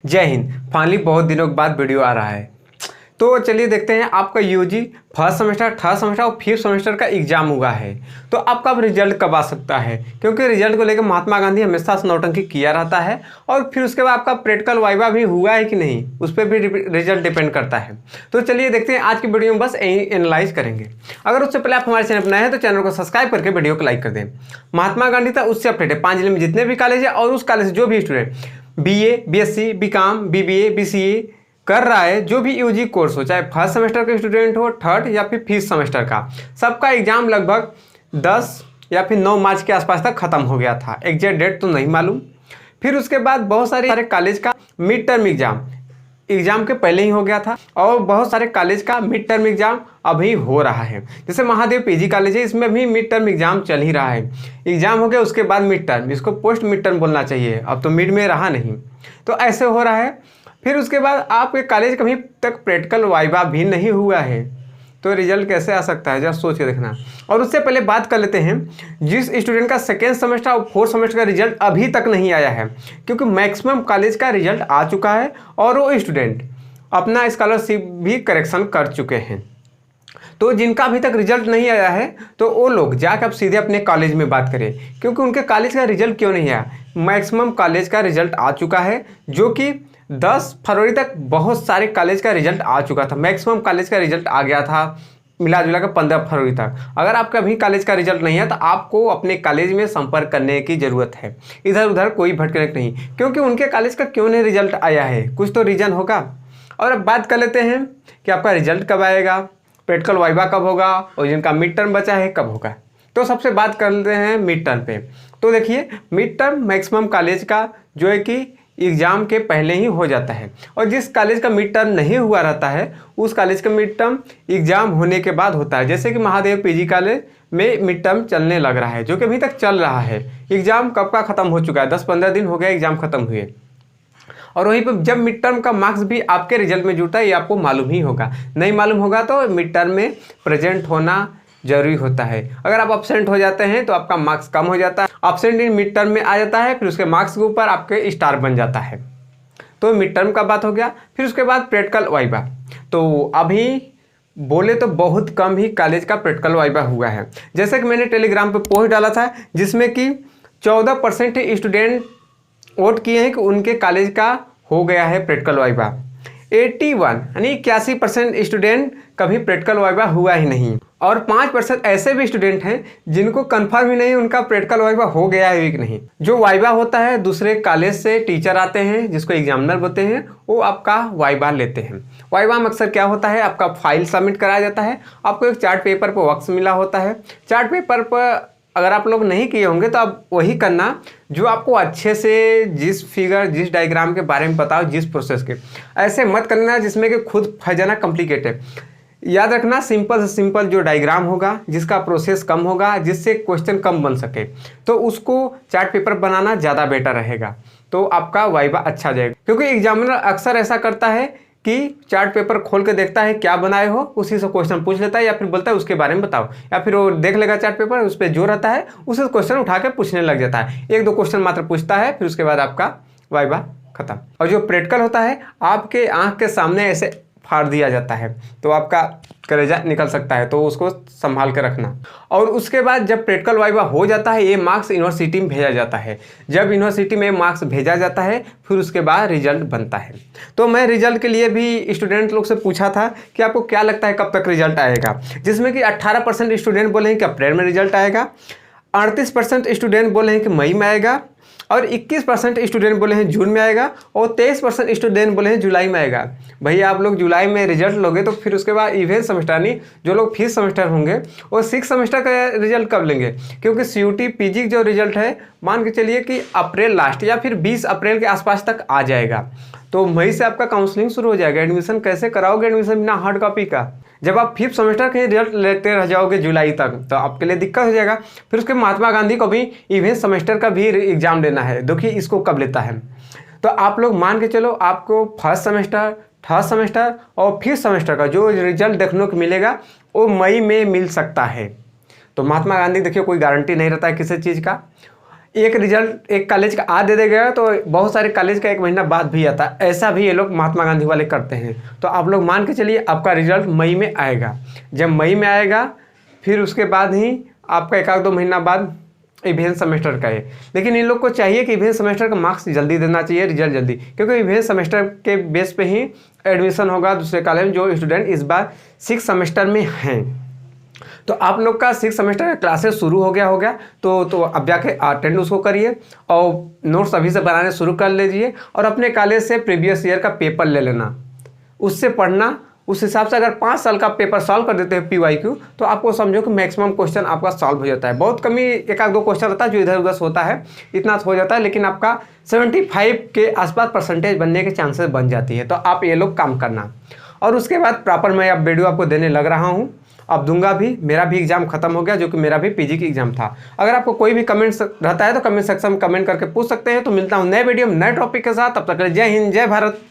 जय हिंद। फाइनली बहुत दिनों के बाद वीडियो आ रहा है, तो चलिए देखते हैं आपका UG first semester, third semester और फिफ्थ सेमेस्टर का एग्जाम हुआ है तो आपका अब रिजल्ट कब आ सकता है। क्योंकि रिजल्ट को लेकर महात्मा गांधी हमेशा नौटंकी किया रहता है और फिर उसके बाद आपका प्रैक्टिकल वाइवा भी हुआ है कि नहीं उस पर भी रिजल्ट डिपेंड करता है। तो चलिए देखते हैं, आज की वीडियो में बस यही एनालाइज करेंगे। अगर उससे पहले आप हमारे चैनल पर नए हैं तो चैनल को सब्सक्राइब करके वीडियो को लाइक कर दें। महात्मा गांधी था उससे अपडेट है 5 जिले में जितने भी कॉलेज है और उस कॉलेज से जो भी student BA, BSc, BCom, BBA, BCA कर रहा है, जो भी यूजी कोर्स हो, चाहे फर्स्ट सेमेस्टर का स्टूडेंट हो, थर्ड या फिर फिफ्थ सेमेस्टर का, सबका एग्जाम लगभग 10 या फिर 9 मार्च के आसपास तक खत्म हो गया था। एग्जैक्ट डेट तो नहीं मालूम। फिर उसके बाद बहुत सारे कॉलेज का मिड टर्म एग्जाम के पहले ही हो गया था और बहुत सारे कॉलेज का मिड टर्म एग्जाम अभी हो रहा है। जैसे महादेव PG कॉलेज है, इसमें भी मिड टर्म एग्जाम चल ही रहा है। एग्जाम हो गया उसके बाद मिड टर्म, इसको पोस्ट मिड टर्म बोलना चाहिए, अब तो मिड में रहा नहीं, तो ऐसे हो रहा है। फिर उसके बाद आपके कॉलेज कभी तक प्रैक्टिकल वाइवा भी नहीं हुआ है, तो रिजल्ट कैसे आ सकता है, जरा सोच के देखना। और उससे पहले बात कर लेते हैं जिस स्टूडेंट का सेकेंड सेमेस्टर और फोर्थ सेमेस्टर का रिजल्ट अभी तक नहीं आया है, क्योंकि मैक्सिमम कॉलेज का रिजल्ट आ चुका है और वो स्टूडेंट अपना स्कॉलरशिप भी करेक्शन कर चुके हैं। तो जिनका अभी तक रिजल्ट नहीं आया है तो वो लोग जाकर अब सीधे अपने कॉलेज में बात करें, क्योंकि उनके कॉलेज का रिजल्ट क्यों नहीं आया। मैक्सिमम कॉलेज का रिजल्ट आ चुका है, जो कि 10 फरवरी तक बहुत सारे कॉलेज का रिजल्ट आ चुका था। मैक्सिमम कॉलेज का रिजल्ट आ गया था मिला जुला कर 15 फरवरी तक। अगर आपका अभी कॉलेज का रिजल्ट नहीं है तो आपको अपने कॉलेज में संपर्क करने की ज़रूरत है, इधर उधर कोई भटकने नहीं, क्योंकि उनके कॉलेज का क्यों नहीं रिजल्ट आया है, कुछ तो रीज़न होगा। और अब बात कर लेते हैं कि आपका रिजल्ट कब आएगा, प्रैक्टिकल वाइवा कब होगा और जिनका मिड टर्म बचा है कब होगा। तो सबसे बात कर लेते हैं मिड टर्म पे। तो देखिए, मिड टर्म मैक्सिमम कॉलेज का जो है कि एग्ज़ाम के पहले ही हो जाता है, और जिस कॉलेज का मिड टर्म नहीं हुआ रहता है उस कॉलेज का मिड टर्म एग्ज़ाम होने के बाद होता है। जैसे कि महादेव PG कॉलेज में मिड टर्म चलने लग रहा है, जो कि अभी तक चल रहा है। एग्ज़ाम कब का ख़त्म हो चुका है, 10-15 दिन हो गया एग्ज़ाम ख़त्म हुए। और वहीं पर जब मिड टर्म का मार्क्स भी आपके रिजल्ट में जुड़ता है, ये आपको मालूम ही होगा। नहीं मालूम होगा तो मिड टर्म में प्रेजेंट होना जरूरी होता है। अगर आप अब्सेंट हो जाते हैं तो आपका मार्क्स कम हो जाता है, अब्सेंट इन मिड टर्म में आ जाता है, फिर उसके मार्क्स के ऊपर आपके स्टार बन जाता है। तो मिड टर्म का बात हो गया। फिर उसके बाद प्रैक्टिकल वाइवा, तो अभी बोले तो बहुत कम ही कॉलेज का प्रैक्टिकल वाइवा हुआ है। जैसे कि मैंने टेलीग्राम पे पोस्ट डाला था जिसमें कि 14% स्टूडेंट वोट किए हैं कि उनके कॉलेज का हो गया है प्रैक्टिकल वाइवा। 81 यानी 81% स्टूडेंट कभी प्रैक्टिकल वाइवा हुआ ही नहीं, और 5% ऐसे भी स्टूडेंट हैं जिनको कंफर्म ही नहीं उनका प्रैक्टिकल वाइवा हो गया है कि नहीं। जो वाइवा होता है दूसरे कॉलेज से टीचर आते हैं जिसको एग्जामिनर बोलते हैं, वो आपका वाइवा लेते हैं। वाइवा में अक्सर क्या होता है, आपका फाइल सबमिट कराया जाता है, आपको एक चार्ट पेपर पर वर्क्स मिला होता है। चार्ट पेपर पर अगर आप लोग नहीं किए होंगे तो आप वही करना जो आपको अच्छे से जिस फिगर जिस डायग्राम के बारे में बताओ, जिस प्रोसेस के, ऐसे मत करना जिसमें कि खुद फंस जाना कॉम्प्लिकेटेड। याद रखना सिंपल से सिंपल जो डायग्राम होगा, जिसका प्रोसेस कम होगा, जिससे क्वेश्चन कम बन सके, तो उसको चार्ट पेपर बनाना ज़्यादा बेटर रहेगा, तो आपका वाइवा अच्छा जाएगा। क्योंकि एग्जामिनर अक्सर ऐसा करता है कि चार्ट पेपर खोल के देखता है क्या बनाए हो, उसी से क्वेश्चन पूछ लेता है, या फिर बोलता है उसके बारे में बताओ, या फिर वो देख लेगा चार्ट पेपर, उस पर जो रहता है उसे क्वेश्चन उठा के पूछने लग जाता है। 1-2 क्वेश्चन मात्र पूछता है, फिर उसके बाद आपका वाइवा खत्म। और जो प्रैक्टिकल होता है आपके आंख के सामने ऐसे फाड़ दिया जाता है, तो आपका कलेजा निकल सकता है, तो उसको संभाल कर रखना। और उसके बाद जब प्रैक्टिकल वाइवा हो जाता है, ये मार्क्स यूनिवर्सिटी में भेजा जाता है। जब यूनिवर्सिटी में मार्क्स भेजा जाता है फिर उसके बाद रिजल्ट बनता है। तो मैं रिजल्ट के लिए भी स्टूडेंट लोग से पूछा था कि आपको क्या लगता है कब तक रिजल्ट आएगा, जिसमें कि 18% स्टूडेंट बोले हैं कि अप्रैल में रिजल्ट आएगा, 38% स्टूडेंट बोले हैं कि मई में आएगा, और 21% स्टूडेंट बोले हैं जून में आएगा, और 23% स्टूडेंट बोले हैं जुलाई में आएगा। भैया आप लोग जुलाई में रिजल्ट लोगे तो फिर उसके बाद इवेंट सेमेस्टर नहीं, जो लोग फिफ्थ सेमेस्टर होंगे वो 6th सेमेस्टर का रिजल्ट कब लेंगे, क्योंकि CUT PG जो रिजल्ट है मान के चलिए कि अप्रैल लास्ट या फिर 20 अप्रैल के आसपास तक आ जाएगा। तो मई से आपका काउंसलिंग शुरू हो जाएगा। एडमिशन कैसे कराओगे, एडमिशन बिना हार्ड कॉपी का? जब आप फिफ्थ सेमेस्टर के रिजल्ट लेते रह जाओगे जुलाई तक तो आपके लिए दिक्कत हो जाएगा। फिर उसके महात्मा गांधी को भी इवेंट सेमेस्टर का भी एग्जाम देना है, देखिए इसको कब लेता है। तो आप लोग मान के चलो आपको फर्स्ट सेमेस्टर, थर्ड सेमेस्टर और फिफ्थ सेमेस्टर का जो रिजल्ट देखने को मिलेगा वो मई में मिल सकता है। तो महात्मा गांधी देखिए कोई गारंटी नहीं रहता है किसी चीज़ का। एक रिजल्ट एक कॉलेज का आज दे देगा तो बहुत सारे कॉलेज का 1 महीना बाद भी आता है। ऐसा भी ये लोग महात्मा गांधी वाले करते हैं। तो आप लोग मान के चलिए आपका रिजल्ट मई में आएगा। जब मई में आएगा फिर उसके बाद ही आपका 1-2 महीना बाद इवेंट सेमेस्टर का है। लेकिन इन लोग को चाहिए कि इवेंट सेमेस्टर का मार्क्स जल्दी देना चाहिए, रिजल्ट जल्दी, क्योंकि इवेंट सेमेस्टर के बेस पे ही एडमिशन होगा दूसरे कॉलेज में जो स्टूडेंट इस बार 6 सेमेस्टर में हैं। तो आप लोग का 6 सेमेस्टर का क्लासेस शुरू हो गया तो अब जाके अटेंड उसको करिए और नोट्स अभी से बनाने शुरू कर लीजिए और अपने कॉलेज से प्रीवियस ईयर का पेपर ले लेना, उससे पढ़ना। उस हिसाब से अगर 5 साल का पेपर सॉल्व कर देते हैं PYQ तो आपको समझो कि मैक्सिमम क्वेश्चन आपका सॉल्व हो जाता है। बहुत कमी 1-2 क्वेश्चन रहता है जो इधर उधर होता है, इतना हो जाता है, लेकिन आपका 75 के आसपास परसेंटेज बनने के चांसेस बन जाती है। तो आप ये लोग काम करना। और उसके बाद प्रॉपर मैं अब वीडियो आपको देने लग रहा हूँ, अब दूंगा भी। मेरा भी एग्जाम खत्म हो गया, जो कि मेरा भी PG की एग्जाम था। अगर आपको कोई भी कमेंट्स रहता है तो कमेंट सेक्शन में कमेंट करके पूछ सकते हैं। तो मिलता हूँ नए वीडियो में नए टॉपिक के साथ। तब तक जय हिंद, जय भारत।